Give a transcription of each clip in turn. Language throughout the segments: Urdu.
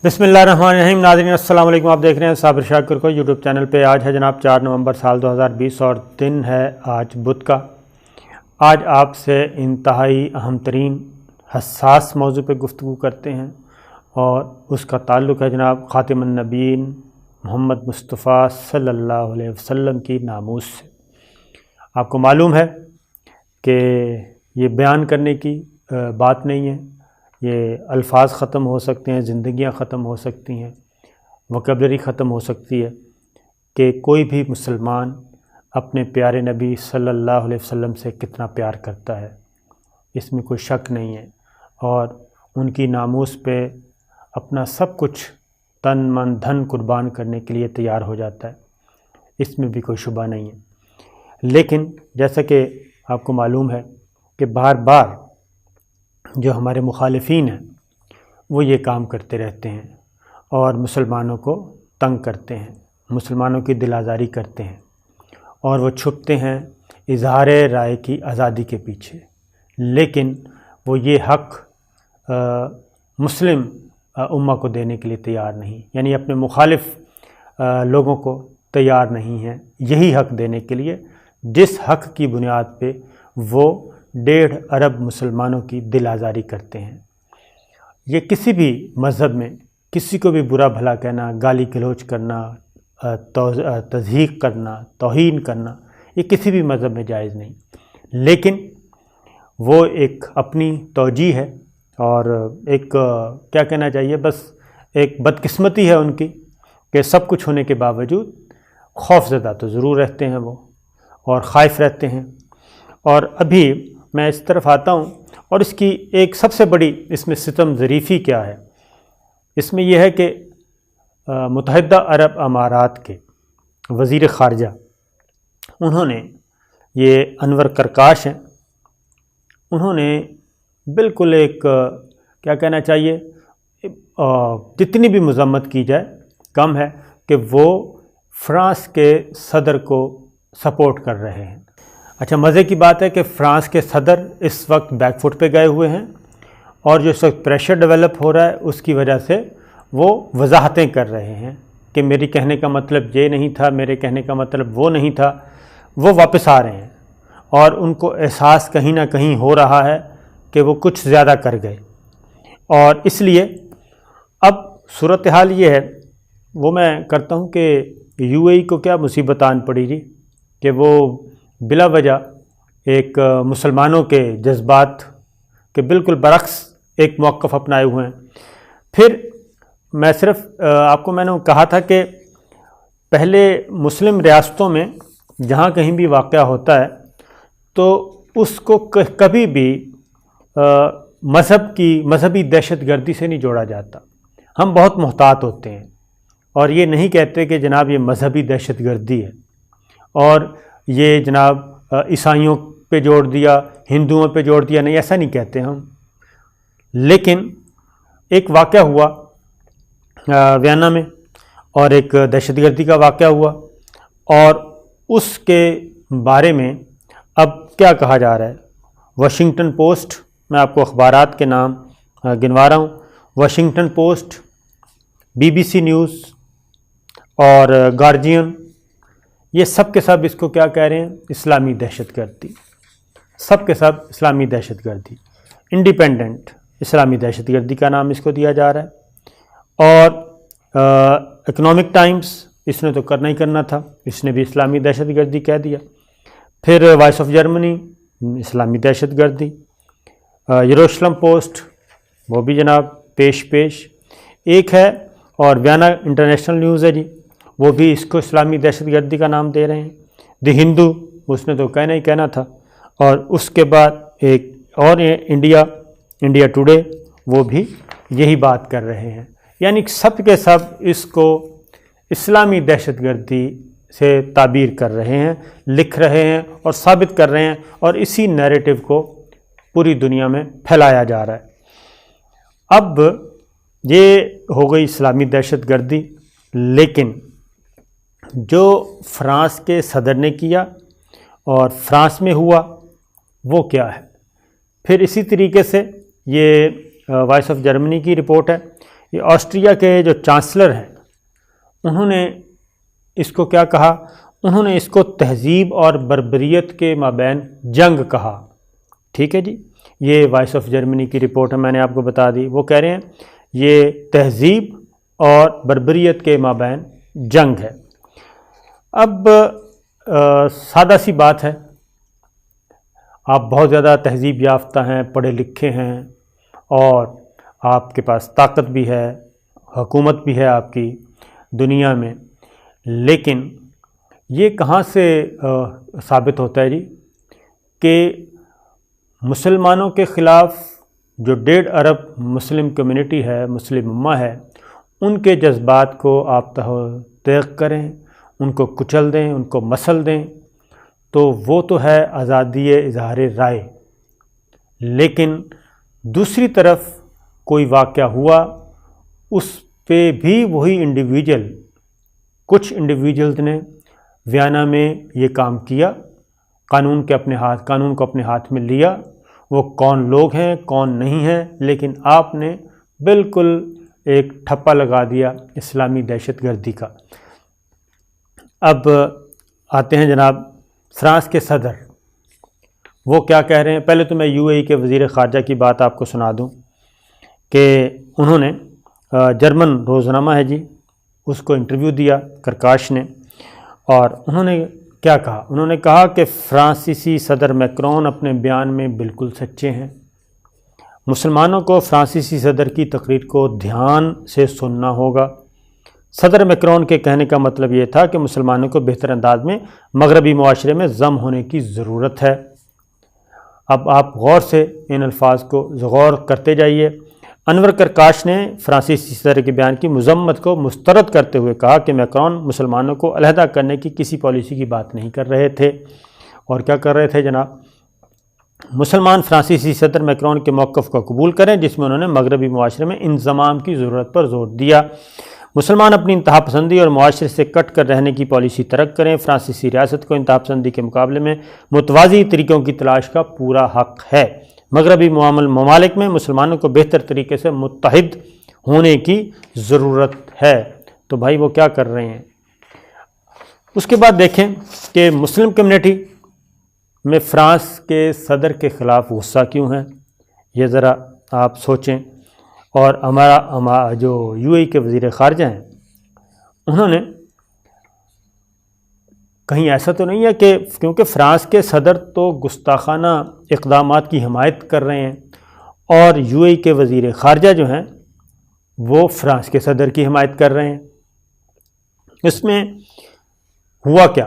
بسم اللہ الرحمن الرحیم۔ ناظرین السلام علیکم، آپ دیکھ رہے ہیں صابر شاکر کو یوٹیوب چینل پہ۔ آج ہے جناب 4 نومبر سال 2020 اور دن ہے آج بدھ کا۔ آج آپ سے انتہائی اہم ترین حساس موضوع پہ گفتگو کرتے ہیں اور اس کا تعلق ہے جناب خاتم النبیین محمد مصطفیٰ صلی اللہ علیہ وسلم کی ناموس سے۔ آپ کو معلوم ہے کہ یہ بیان کرنے کی بات نہیں ہے، یہ الفاظ ختم ہو سکتے ہیں، زندگیاں ختم ہو سکتی ہیں، وکیبلری ختم ہو سکتی ہے کہ کوئی بھی مسلمان اپنے پیارے نبی صلی اللہ علیہ وسلم سے کتنا پیار کرتا ہے، اس میں کوئی شک نہیں ہے، اور ان کی ناموس پہ اپنا سب کچھ تن من دھن قربان کرنے کے لیے تیار ہو جاتا ہے، اس میں بھی کوئی شبہ نہیں ہے۔ لیکن جیسا کہ آپ کو معلوم ہے کہ بار بار جو ہمارے مخالفین ہیں وہ یہ کام کرتے رہتے ہیں اور مسلمانوں کو تنگ کرتے ہیں، مسلمانوں کی دل آزاری کرتے ہیں، اور وہ چھپتے ہیں اظہار رائے کی آزادی کے پیچھے، لیکن وہ یہ حق مسلم امہ کو دینے کے لیے تیار نہیں، یعنی اپنے مخالف لوگوں کو تیار نہیں ہیں یہی حق دینے کے لیے جس حق کی بنیاد پہ وہ 1.5 ارب مسلمانوں کی دل آزاری کرتے ہیں۔ یہ کسی بھی مذہب میں کسی کو بھی برا بھلا کہنا، گالی گلوچ کرنا، تضحیق کرنا، توہین کرنا، یہ کسی بھی مذہب میں جائز نہیں، لیکن وہ ایک اپنی توجیہ ہے اور ایک کیا کہنا چاہیے، بس ایک بدقسمتی ہے ان کی کہ سب کچھ ہونے کے باوجود خوف زدہ تو ضرور رہتے ہیں وہ، اور خائف رہتے ہیں۔ اور ابھی میں اس طرف آتا ہوں، اور اس کی ایک سب سے بڑی اس میں ستم ظریفی کیا ہے، اس میں یہ ہے کہ متحدہ عرب امارات کے وزیر خارجہ انہوں نے، یہ انور کرکاش ہیں، انہوں نے بالکل ایک کیا کہنا چاہیے، جتنی بھی مذمت کی جائے کم ہے کہ وہ فرانس کے صدر کو سپورٹ کر رہے ہیں۔ اچھا، مزے کی بات ہے کہ فرانس کے صدر اس وقت بیک فٹ پہ گئے ہوئے ہیں، اور جو اس وقت پریشر ڈیولپ ہو رہا ہے اس کی وجہ سے وہ وضاحتیں کر رہے ہیں کہ میری کہنے کا مطلب یہ نہیں تھا، میرے کہنے کا مطلب وہ نہیں تھا۔ وہ واپس آ رہے ہیں اور ان کو احساس کہیں نہ کہیں ہو رہا ہے کہ وہ کچھ زیادہ کر گئے، اور اس لیے اب صورتحال یہ ہے، وہ میں کرتا ہوں کہ یو اے ای کو کیا مصیبت آن پڑی جی کہ وہ بلا وجہ ایک مسلمانوں کے جذبات کے بالکل برعکس ایک موقف اپنائے ہوئے ہیں۔ پھر میں صرف آپ کو میں نے کہا تھا کہ پہلے مسلم ریاستوں میں جہاں کہیں بھی واقعہ ہوتا ہے تو اس کو کبھی بھی مذہبی دہشت گردی سے نہیں جوڑا جاتا۔ ہم بہت محتاط ہوتے ہیں اور یہ نہیں کہتے کہ جناب یہ مذہبی دہشت گردی ہے اور یہ جناب عیسائیوں پہ جوڑ دیا، ہندوؤں پہ جوڑ دیا، نہیں، ایسا نہیں کہتے ہم۔ لیکن ایک واقعہ ہوا ویانا میں، اور ایک دہشت گردی کا واقعہ ہوا، اور اس کے بارے میں اب کیا کہا جا رہا ہے۔ واشنگٹن پوسٹ، میں آپ کو اخبارات کے نام گنوا رہا ہوں، Washington post, B B C news اور گارجین، یہ سب کے سب اس کو کیا کہہ رہے ہیں، اسلامی دہشت گردی، سب کے سب اسلامی دہشت گردی، انڈیپینڈنٹ اسلامی دہشت گردی کا نام اس کو دیا جا رہا ہے۔ اور اکنامک ٹائمز، اس نے تو کرنا ہی کرنا تھا، اس نے بھی اسلامی دہشت گردی کہہ دیا۔ پھر وائس آف جرمنی، اسلامی دہشت گردی، یروشلم پوسٹ، وہ بھی جناب پیش ایک ہے، اور ویانا انٹرنیشنل نیوز ہے جی، وہ بھی اس کو اسلامی دہشت گردی کا نام دے رہے ہیں۔ دی ہندو، اس نے تو کہنا ہی کہنا تھا، اور اس کے بعد ایک اور انڈیا ٹوڈے، وہ بھی یہی بات کر رہے ہیں، یعنی سب کے سب اس کو اسلامی دہشت گردی سے تعبیر کر رہے ہیں، لکھ رہے ہیں اور ثابت کر رہے ہیں، اور اسی نیریٹو کو پوری دنیا میں پھیلایا جا رہا ہے۔ اب یہ ہو گئی اسلامی دہشت گردی، لیکن جو فرانس کے صدر نے کیا اور فرانس میں ہوا وہ کیا ہے۔ پھر اسی طریقے سے یہ وائس آف جرمنی کی رپورٹ ہے، یہ آسٹریا کے جو چانسلر ہیں انہوں نے اس کو کیا کہا؟ انہوں نے اس کو تہذیب اور بربریت کے مابین جنگ کہا. ٹھیک ہے جی، یہ وائس آف جرمنی کی رپورٹ ہے، میں نے آپ کو بتا دی. وہ کہہ رہے ہیں یہ تہذیب اور بربریت کے مابین جنگ ہے. اب سادہ سی بات ہے، آپ بہت زیادہ تہذیب یافتہ ہیں، پڑھے لکھے ہیں، اور آپ کے پاس طاقت بھی ہے، حکومت بھی ہے آپ کی دنیا میں، لیکن یہ کہاں سے ثابت ہوتا ہے جی کہ مسلمانوں کے خلاف جو 1.5 ارب مسلم کمیونٹی ہے، مسلم امہ ہے، ان کے جذبات کو آپ تیغ کریں، ان کو کچل دیں، ان کو مسل دیں، تو وہ تو ہے آزادی اظہار رائے. لیکن دوسری طرف کوئی واقعہ ہوا، اس پہ بھی وہی کچھ انڈیویجولز نے ویانا میں یہ کام کیا، قانون کو اپنے ہاتھ میں لیا. وہ کون لوگ ہیں، کون نہیں ہیں، لیکن آپ نے بالکل ایک ٹھپا لگا دیا اسلامی دہشت گردی کا. اب آتے ہیں جناب فرانس کے صدر، وہ کیا کہہ رہے ہیں. پہلے تو میں UAE کے وزیر خارجہ کی بات آپ کو سنا دوں کہ انہوں نے جرمن روزنامہ ہے جی، اس کو انٹرویو دیا کرکاش نے، اور انہوں نے کیا کہا؟ انہوں نے کہا کہ فرانسیسی صدر میکرون اپنے بیان میں بالکل سچے ہیں. مسلمانوں کو فرانسیسی صدر کی تقریر کو دھیان سے سننا ہوگا. صدر میکرون کے کہنے کا مطلب یہ تھا کہ مسلمانوں کو بہتر انداز میں مغربی معاشرے میں ضم ہونے کی ضرورت ہے. اب آپ غور سے ان الفاظ کو غور کرتے جائیے. انور کرکاش نے فرانسیسی صدر کے بیان کی مذمت کو مسترد کرتے ہوئے کہا کہ میکرون مسلمانوں کو علیحدہ کرنے کی کسی پالیسی کی بات نہیں کر رہے تھے. اور کیا کر رہے تھے جناب؟ مسلمان فرانسیسی صدر میکرون کے موقف کو قبول کریں جس میں انہوں نے مغربی معاشرے میں انضمام کی ضرورت پر زور دیا. مسلمان اپنی انتہا پسندی اور معاشرے سے کٹ کر رہنے کی پالیسی ترک کریں. فرانسیسی ریاست کو انتہا پسندی کے مقابلے میں متوازی طریقوں کی تلاش کا پورا حق ہے. مغربی ممالک میں مسلمانوں کو بہتر طریقے سے متحد ہونے کی ضرورت ہے. تو بھائی وہ کیا کر رہے ہیں؟ اس کے بعد دیکھیں کہ مسلم کمیونٹی میں فرانس کے صدر کے خلاف غصہ کیوں ہے، یہ ذرا آپ سوچیں. اور ہمارا جو UAE کے وزیر خارجہ ہیں انہوں نے کہیں ایسا تو نہیں ہے کہ کیونکہ فرانس کے صدر تو گستاخانہ اقدامات کی حمایت کر رہے ہیں اور UAE کے وزیر خارجہ جو ہیں وہ فرانس کے صدر کی حمایت کر رہے ہیں. اس میں ہوا کیا؟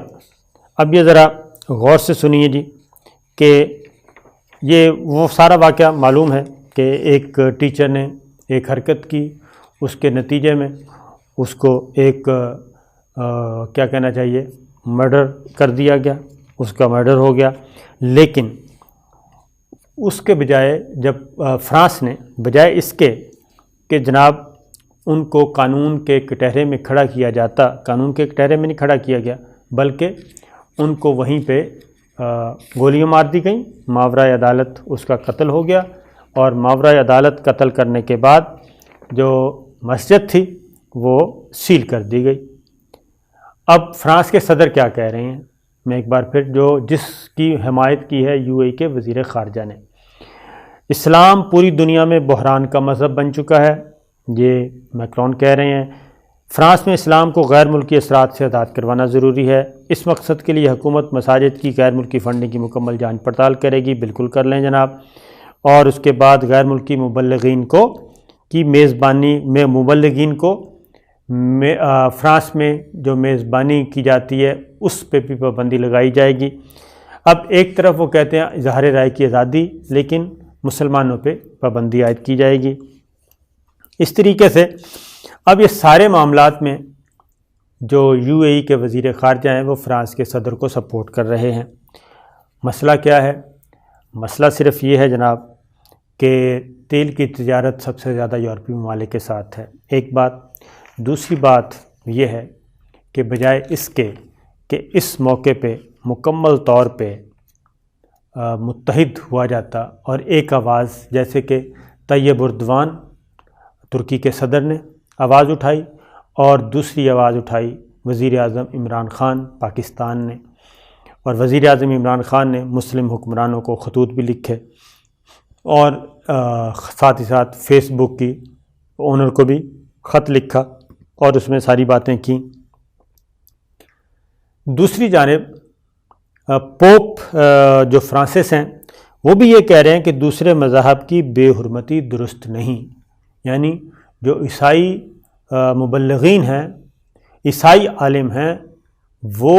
اب یہ ذرا غور سے سنیے جی کہ یہ وہ سارا واقعہ معلوم ہے کہ ایک ٹیچر نے ایک حرکت کی، اس کے نتیجے میں اس کو ایک کیا کہنا چاہیے مرڈر کر دیا گیا، اس کا مرڈر ہو گیا. لیکن اس کے بجائے جب فرانس نے بجائے اس کے کہ جناب ان کو قانون کے کٹہرے میں کھڑا کیا جاتا، قانون کے کٹہرے میں نہیں کھڑا کیا گیا بلکہ ان کو وہیں پہ گولیاں مار دی گئیں، ماورائے عدالت اس کا قتل ہو گیا. اور ماورائے عدالت قتل کرنے کے بعد جو مسجد تھی وہ سیل کر دی گئی. اب فرانس کے صدر کیا کہہ رہے ہیں؟ میں ایک بار پھر جس کی حمایت کی ہے UAE کے وزیر خارجہ نے، اسلام پوری دنیا میں بحران کا مذہب بن چکا ہے، یہ میکرون کہہ رہے ہیں. فرانس میں اسلام کو غیر ملکی اثرات سے آزاد کروانا ضروری ہے. اس مقصد کے لیے حکومت مساجد کی غیر ملکی فنڈنگ کی مکمل جانچ پڑتال کرے گی. بالکل کر لیں جناب. اور اس کے بعد غیر ملکی مبلغین کو فرانس میں جو میزبانی کی جاتی ہے اس پہ بھی پابندی لگائی جائے گی. اب ایک طرف وہ کہتے ہیں اظہار رائے کی آزادی، لیکن مسلمانوں پہ پابندی عائد کی جائے گی. اس طریقے سے اب یہ سارے معاملات میں جو UAE کے وزیر خارجہ ہیں وہ فرانس کے صدر کو سپورٹ کر رہے ہیں. مسئلہ کیا ہے؟ مسئلہ صرف یہ ہے جناب کہ تیل کی تجارت سب سے زیادہ یورپی ممالک کے ساتھ ہے، ایک بات. دوسری بات یہ ہے کہ بجائے اس کے کہ اس موقع پہ مکمل طور پہ متحد ہوا جاتا اور ایک آواز، جیسے کہ طیب اردوان ترکی کے صدر نے آواز اٹھائی اور دوسری آواز اٹھائی وزیر اعظم عمران خان پاکستان نے، اور وزیر اعظم عمران خان نے مسلم حکمرانوں کو خطوط بھی لکھے اور ساتھ ہی ساتھ فیس بک کی اونر کو بھی خط لکھا اور اس میں ساری باتیں کیں۔ دوسری جانب پوپ جو فرانسس ہیں وہ بھی یہ کہہ رہے ہیں کہ دوسرے مذاہب کی بے حرمتی درست نہیں، یعنی جو عیسائی مبلغین ہیں، عیسائی عالم ہیں، وہ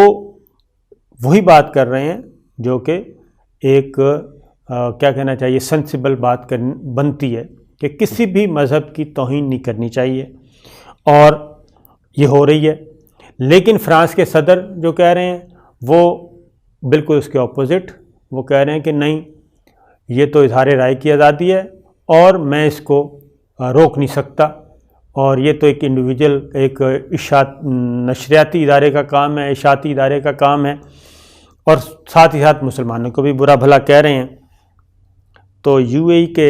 وہی بات کر رہے ہیں جو کہ ایک کیا کہنا چاہیے سینسیبل بات بنتی ہے کہ کسی بھی مذہب کی توہین نہیں کرنی چاہیے، اور یہ ہو رہی ہے۔ لیکن فرانس کے صدر جو کہہ رہے ہیں وہ بالکل اس کے اپوزٹ، وہ کہہ رہے ہیں کہ نہیں، یہ تو اظہار رائے کی آزادی ہے اور میں اس کو روک نہیں سکتا، اور یہ تو ایک انڈیویجول ایک نشریاتی ادارے کا کام ہے، اشاعتی ادارے کا کام ہے، اور ساتھ ہی ساتھ مسلمانوں کو بھی برا بھلا کہہ رہے ہیں۔ تو یو اے ای کے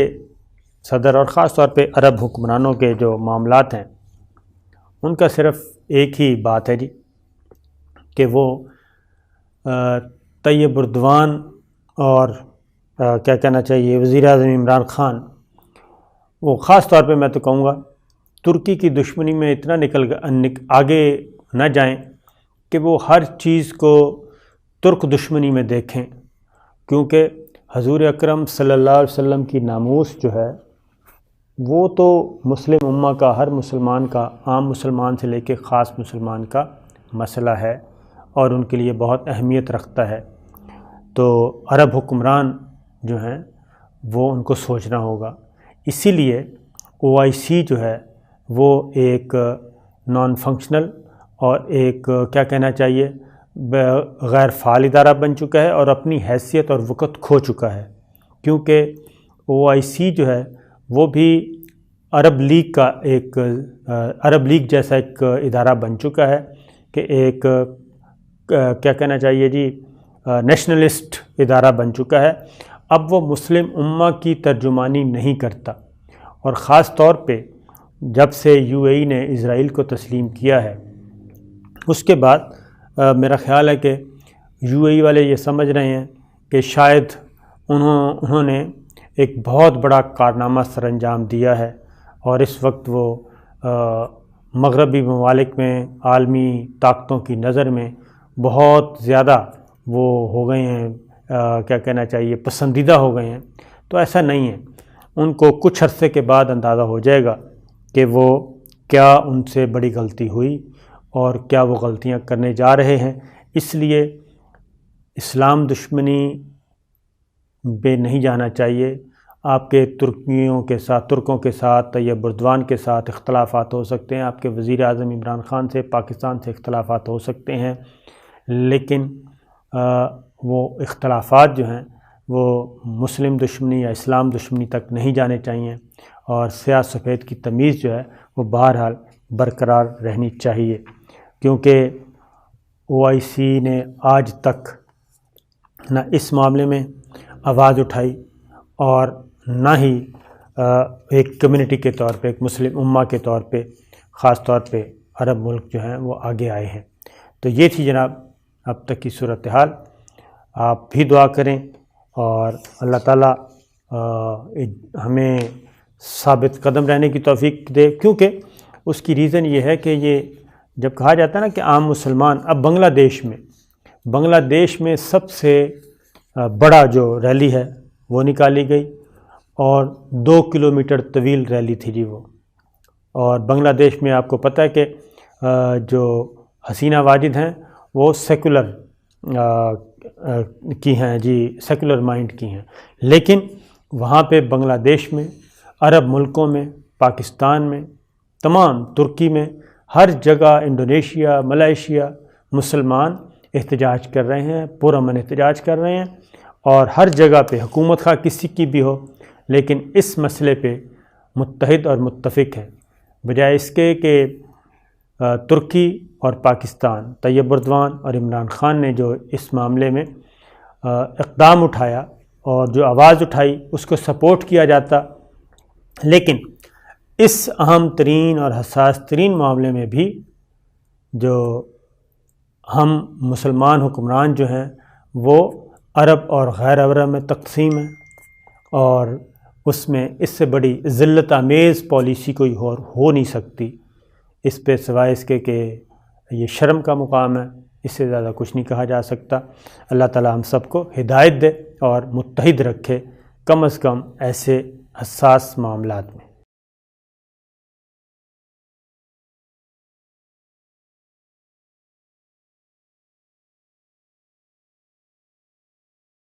صدر اور خاص طور پہ عرب حکمرانوں کے جو معاملات ہیں ان کا صرف ایک ہی بات ہے جی کہ وہ طیب اردوان اور کیا کہنا چاہیے وزیر اعظم عمران خان، وہ خاص طور پہ میں تو کہوں گا ترکی کی دشمنی میں اتنا آگے نہ جائیں کہ وہ ہر چیز کو ترک دشمنی میں دیکھیں، کیونکہ حضور اکرم صلی اللہ علیہ وسلم کی ناموس جو ہے وہ تو مسلم امہ کا، ہر مسلمان کا، عام مسلمان سے لے کے خاص مسلمان کا مسئلہ ہے اور ان کے لیے بہت اہمیت رکھتا ہے۔ تو عرب حکمران جو ہیں وہ ان کو سوچنا ہوگا، اسی لیے OIC جو ہے وہ ایک نان فنکشنل اور ایک کیا کہنا چاہیے غیر فعال ادارہ بن چکا ہے اور اپنی حیثیت اور وقت کھو چکا ہے، کیونکہ OIC جو ہے وہ بھی عرب لیگ کا ایک عرب لیگ جیسا ایک ادارہ بن چکا ہے کہ ایک کیا کہنا چاہیے جی نیشنلسٹ ادارہ بن چکا ہے۔ اب وہ مسلم امہ کی ترجمانی نہیں کرتا، اور خاص طور پہ جب سے UAE نے اسرائیل کو تسلیم کیا ہے اس کے بعد میرا خیال ہے کہ UAE والے یہ سمجھ رہے ہیں کہ شاید انہوں نے ایک بہت بڑا کارنامہ سر انجام دیا ہے، اور اس وقت وہ مغربی ممالک میں عالمی طاقتوں کی نظر میں بہت زیادہ وہ ہو گئے ہیں، کیا کہنا چاہیے پسندیدہ ہو گئے ہیں۔ تو ایسا نہیں ہے، ان کو کچھ عرصے کے بعد اندازہ ہو جائے گا کہ وہ کیا ان سے بڑی غلطی ہوئی اور کیا وہ غلطیاں کرنے جا رہے ہیں۔ اس لیے اسلام دشمنی بے نہیں جانا چاہیے۔ آپ کے ترکوں کے ساتھ طیب اردوان کے ساتھ اختلافات ہو سکتے ہیں، آپ کے وزیر اعظم عمران خان سے پاکستان سے اختلافات ہو سکتے ہیں، لیکن وہ اختلافات جو ہیں وہ مسلم دشمنی یا اسلام دشمنی تک نہیں جانے چاہیے، اور سیاہ سفید کی تمیز جو ہے وہ بہرحال برقرار رہنی چاہیے، کیونکہ OIC نے آج تک نہ اس معاملے میں آواز اٹھائی اور نہ ہی ایک کمیونٹی کے طور پہ، ایک مسلم امہ کے طور پہ، خاص طور پہ عرب ملک جو ہیں وہ آگے آئے ہیں۔ تو یہ تھی جناب اب تک کی صورتحال۔ آپ بھی دعا کریں اور اللہ تعالیٰ ہمیں ثابت قدم رہنے کی توفیق دے، کیونکہ اس کی ریزن یہ ہے کہ یہ جب کہا جاتا ہے نا کہ عام مسلمان، اب بنگلہ دیش میں سب سے بڑا جو ریلی ہے وہ نکالی گئی، اور 2 کلومیٹر طویل ریلی تھی جی وہ، اور بنگلہ دیش میں آپ کو پتہ ہے کہ جو حسینہ واجد ہیں وہ سیکولر کی ہیں جی، سیکولر مائنڈ کی ہیں، لیکن وہاں پہ بنگلہ دیش میں، عرب ملکوں میں، پاکستان میں، تمام ترکی میں، ہر جگہ، انڈونیشیا، ملائیشیا، مسلمان احتجاج کر رہے ہیں، پرامن احتجاج کر رہے ہیں، اور ہر جگہ پہ حکومت خواہ کسی کی بھی ہو لیکن اس مسئلے پہ متحد اور متفق ہے، بجائے اس کے کہ ترکی اور پاکستان، طیب اردوان اور عمران خان نے جو اس معاملے میں اقدام اٹھایا اور جو آواز اٹھائی اس کو سپورٹ کیا جاتا، لیکن اس اہم ترین اور حساس ترین معاملے میں بھی جو ہم مسلمان حکمران جو ہیں وہ عرب اور غیر عرب میں تقسیم ہیں، اور اس میں اس سے بڑی ذلت آمیز پالیسی کوئی اور ہو نہیں سکتی۔ اس پہ سوائے اس کے کہ یہ شرم کا مقام ہے، اس سے زیادہ کچھ نہیں کہا جا سکتا۔ اللہ تعالی ہم سب کو ہدایت دے اور متحد رکھے، کم از کم ایسے حساس معاملات میں۔